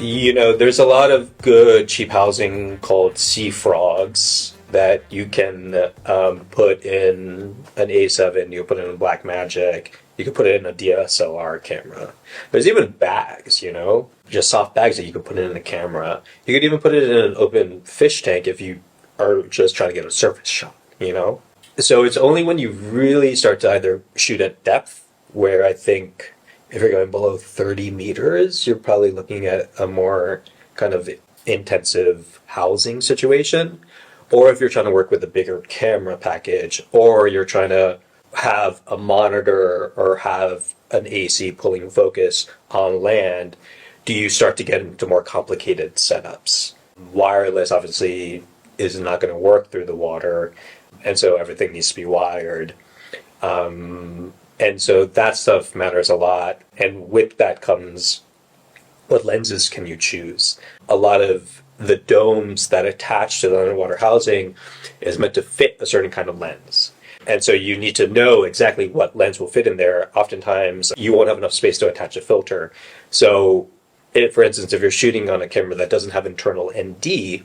There's a lot of good cheap housing called SeaFrogs that you can put in an A7, you can put it in a Blackmagic, you can put it in a DSLR camera. There's even bags, just soft bags that you can put in a camera. You could even put it in an open fish tank if you are just trying to get a surface shot. So it's only when you really start to either shoot at depth, where I think if you're going below 30 meters, you're probably looking at a more kind of intensive housing situation. Or if you're trying to work with a bigger camera package, or you're trying to have a monitor or have an AC pulling focus on land, do you start to get into more complicated setups? Wireless obviously is not going to work through the water, and so everything needs to be wired. And so that stuff matters a lot. And with that comes, what lenses can you choose? A lot of the domes that attach to the underwater housing is meant to fit a certain kind of lens. And so you need to know exactly what lens will fit in there. Oftentimes, you won't have enough space to attach a filter. So, for instance, if you're shooting on a camera that doesn't have internal ND,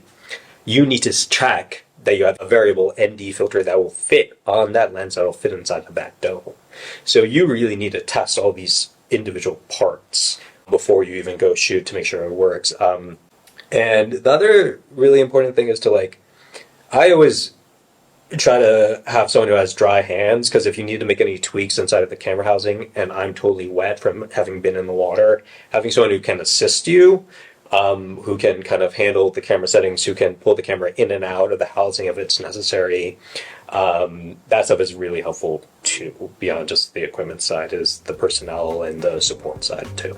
you need to check that you have a variable ND filter that will fit on that lens that will fit inside of that dome. So you really need to test all these individual parts before you even go shoot to make sure it works. And the other really important thing is to I always try to have someone who has dry hands, because if you need to make any tweaks inside of the camera housing and I'm totally wet from having been in the water, having someone who can assist you, who can kind of handle the camera settings, who can pull the camera in and out of the housing if it's necessary, that stuff is really helpful too. Beyond just the equipment side is the personnel and the support side too.